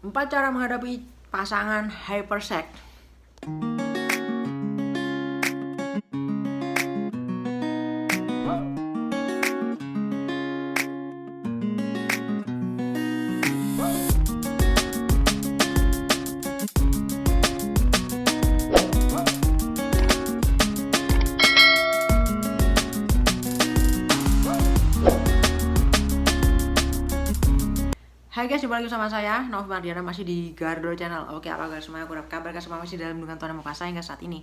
4 cara menghadapi pasangan hypersex. Hai guys, jumpa lagi sama saya, Novi Mardiana, masih di Gardo Channel. Oke, apa kabar semuanya? Kurap kabar semua masih dalam lindungan Tuhan Yang Maha Kuasa hingga saat ini.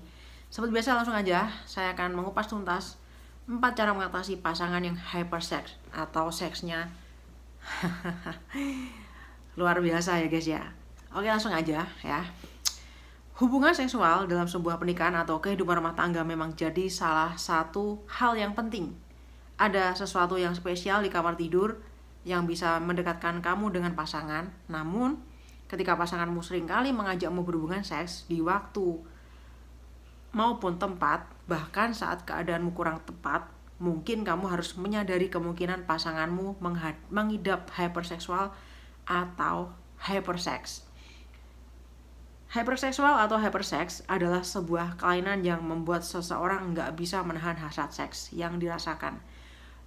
Seperti biasa, langsung aja saya akan mengupas tuntas 4 cara mengatasi pasangan yang hypersex atau seksnya luar biasa ya guys ya. Oke, langsung aja ya. Hubungan seksual dalam sebuah pernikahan atau kehidupan rumah tangga memang jadi salah satu hal yang penting. Ada sesuatu yang spesial di kamar tidur yang bisa mendekatkan kamu dengan pasangan. Namun, ketika pasanganmu seringkali mengajakmu berhubungan seks di waktu maupun tempat, bahkan saat keadaanmu kurang tepat, mungkin kamu harus menyadari kemungkinan pasanganmu mengidap hyperseksual atau hypersex. Hyperseksual atau hypersex adalah sebuah kelainan yang membuat seseorang nggak bisa menahan hasrat seks yang dirasakan,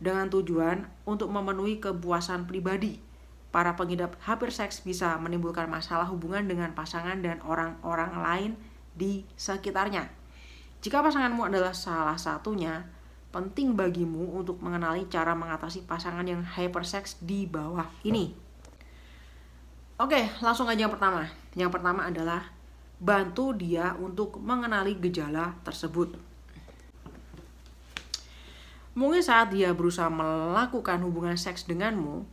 dengan tujuan untuk memenuhi kepuasan pribadi. Para pengidap hypersex bisa menimbulkan masalah hubungan dengan pasangan dan orang-orang lain di sekitarnya. Jika pasanganmu adalah salah satunya, penting bagimu untuk mengenali cara mengatasi pasangan yang hypersex di bawah ini. Oke, langsung aja yang pertama. Yang pertama adalah bantu dia untuk mengenali gejala tersebut. Mungkin saat dia berusaha melakukan hubungan seks denganmu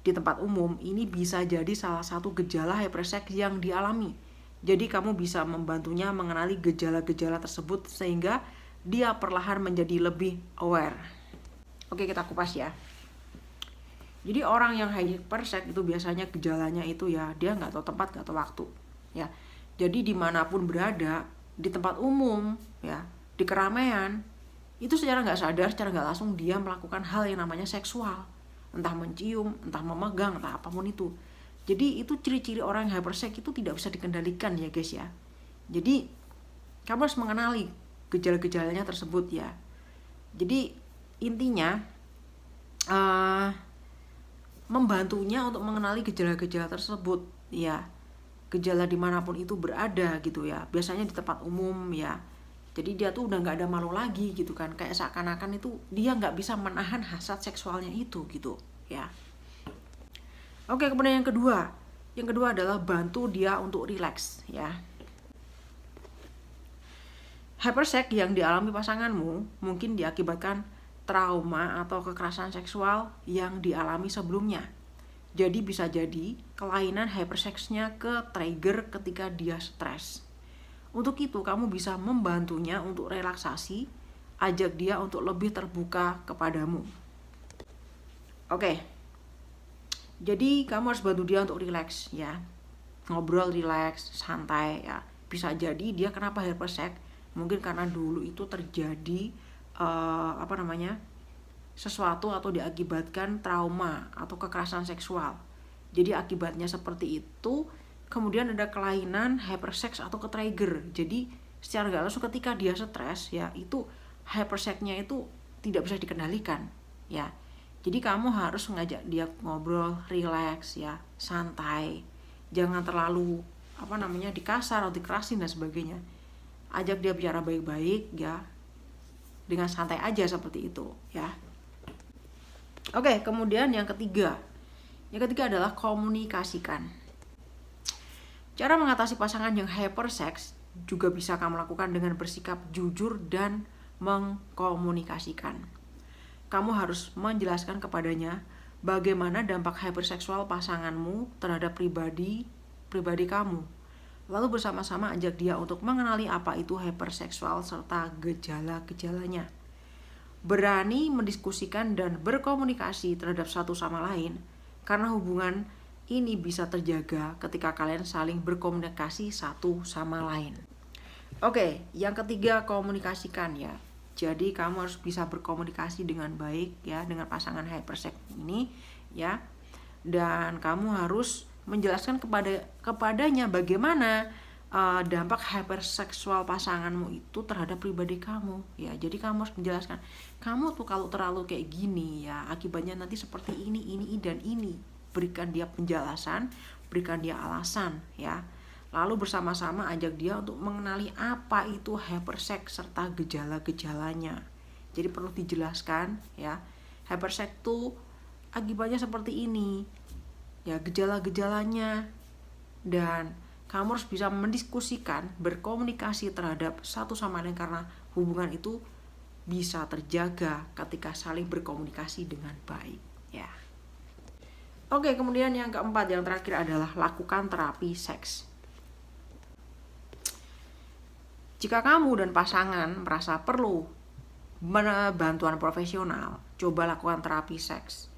di tempat umum, ini bisa jadi salah satu gejala hypersex yang dialami. Jadi kamu bisa membantunya mengenali gejala-gejala tersebut sehingga dia perlahan menjadi lebih aware. Oke, kita kupas ya. Jadi orang yang hypersex itu biasanya gejalanya itu ya, dia nggak tahu tempat, nggak tahu waktu ya. Jadi dimanapun berada, di tempat umum ya, di keramaian, itu secara nggak sadar, secara nggak langsung dia melakukan hal yang namanya seksual, entah mencium, entah memegang, entah apapun itu. Jadi itu ciri-ciri orang yang hypersex itu tidak bisa dikendalikan ya guys ya. Jadi kamu harus mengenali gejala-gejalanya tersebut ya. Jadi intinya membantunya untuk mengenali gejala-gejala tersebut ya. Gejala dimanapun itu berada gitu ya. Biasanya di tempat umum ya. Jadi dia tuh udah nggak ada malu lagi gitu kan, kayak seakan-akan itu dia nggak bisa menahan hasrat seksualnya itu gitu ya. Oke, kemudian yang kedua adalah bantu dia untuk rileks ya. Hypersex yang dialami pasanganmu mungkin diakibatkan trauma atau kekerasan seksual yang dialami sebelumnya. Jadi bisa jadi kelainan hypersexnya ke trigger ketika dia stres. Untuk itu, kamu bisa membantunya untuk relaksasi, ajak dia untuk lebih terbuka kepadamu. Oke, jadi kamu harus bantu dia untuk rileks ya. Ngobrol rileks, santai ya. Bisa jadi dia kenapa hypersex? Mungkin karena dulu itu terjadi sesuatu atau diakibatkan trauma atau kekerasan seksual. Jadi akibatnya seperti itu. Kemudian ada kelainan hypersex atau ke-trigger. Jadi secara nggak langsung ketika dia stres ya, itu hypersexnya itu tidak bisa dikendalikan ya. Jadi kamu harus mengajak dia ngobrol, relax ya, santai. Jangan terlalu dikasar atau dikerasin dan sebagainya. Ajak dia bicara baik-baik ya. Dengan santai aja seperti itu ya. Oke, kemudian yang ketiga. Yang ketiga adalah komunikasikan. Cara mengatasi pasangan yang hypersex juga bisa kamu lakukan dengan bersikap jujur dan mengkomunikasikan. Kamu harus menjelaskan kepadanya bagaimana dampak hyperseksual pasanganmu terhadap pribadi kamu. Lalu bersama-sama ajak dia untuk mengenali apa itu hyperseksual serta gejala-gejalanya. Berani mendiskusikan dan berkomunikasi terhadap satu sama lain, karena hubungan ini bisa terjaga ketika kalian saling berkomunikasi satu sama lain. Oke, yang ketiga komunikasikan ya. Jadi kamu harus bisa berkomunikasi dengan baik ya dengan pasangan hypersex ini ya. Dan kamu harus menjelaskan kepadanya bagaimana dampak hyperseksual pasanganmu itu terhadap pribadi kamu ya. Jadi kamu harus menjelaskan, kamu tuh kalau terlalu kayak gini ya akibatnya nanti seperti ini dan ini. Berikan dia penjelasan, berikan dia alasan ya. Lalu bersama-sama ajak dia untuk mengenali apa itu hypersex serta gejala-gejalanya. Jadi perlu dijelaskan ya, hypersex itu akibatnya seperti ini ya, gejala-gejalanya, dan kamu harus bisa mendiskusikan, berkomunikasi terhadap satu sama lain karena hubungan itu bisa terjaga ketika saling berkomunikasi dengan baik ya. Oke, kemudian yang keempat, yang terakhir adalah lakukan terapi seks. Jika kamu dan pasangan merasa perlu bantuan profesional, coba lakukan terapi seks.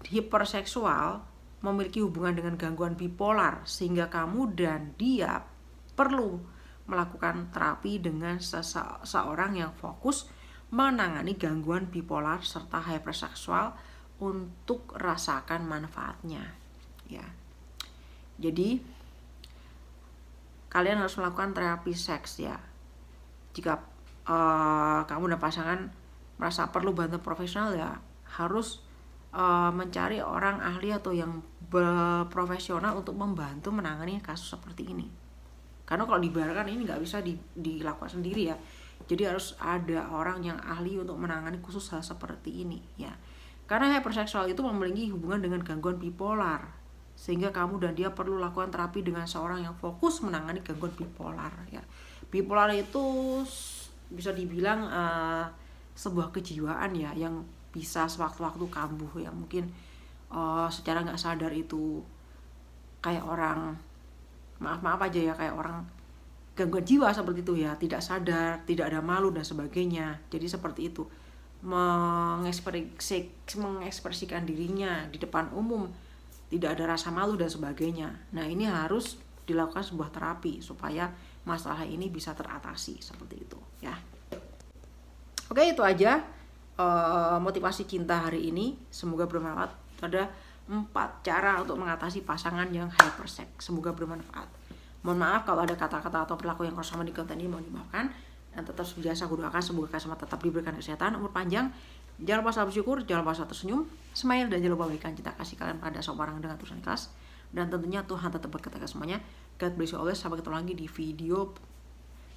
Hiperseksual memiliki hubungan dengan gangguan bipolar sehingga kamu dan dia perlu melakukan terapi dengan seseorang yang fokus menangani gangguan bipolar serta hyperseksual untuk rasakan manfaatnya ya. Jadi kalian harus melakukan terapi seks ya. Jika kamu dan pasangan merasa perlu bantuan profesional ya harus mencari orang ahli atau yang profesional untuk membantu menangani kasus seperti ini. Karena kalau dibiarkan ini nggak bisa dilakukan sendiri ya. Jadi harus ada orang yang ahli untuk menangani khusus hal seperti ini ya. Karena hyperseksual itu memiliki hubungan dengan gangguan bipolar, sehingga kamu dan dia perlu lakukan terapi dengan seorang yang fokus menangani gangguan bipolar ya. Bipolar itu bisa dibilang sebuah kejiwaan ya, yang bisa sewaktu-waktu kambuh ya. Mungkin secara nggak sadar itu kayak orang, maaf aja ya, kayak orang gangguan jiwa seperti itu ya, tidak sadar, tidak ada malu dan sebagainya. Jadi seperti itu, mengekspresikan dirinya di depan umum, tidak ada rasa malu dan sebagainya. Nah ini harus dilakukan sebuah terapi supaya masalah ini bisa teratasi seperti itu ya. Oke, itu aja motivasi cinta hari ini, semoga bermanfaat. Ada 4 cara untuk mengatasi pasangan yang hypersex, semoga bermanfaat. Mohon maaf kalau ada kata-kata atau perilaku yang kurang sama di konten ini, mohon dimaafkan. Dan tetap biasa aku doakan semoga kalian semua tetap diberikan kesehatan, umur panjang, jangan lupa selalu bersyukur, jangan lupa selalu tersenyum, smile, dan jangan lupa berikan cinta kasih kalian pada semua orang dengan tulus dan ikhlas. Dan tentunya Tuhan tetap berkata semuanya. God bless you always. Sampai ketemu lagi di video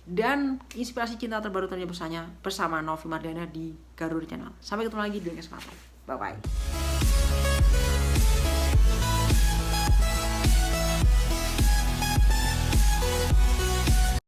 dan inspirasi cinta terbaru ternyata bersama Novi Mardiana di Garuda Channel. Sampai ketemu lagi di kesempatan. Bye bye.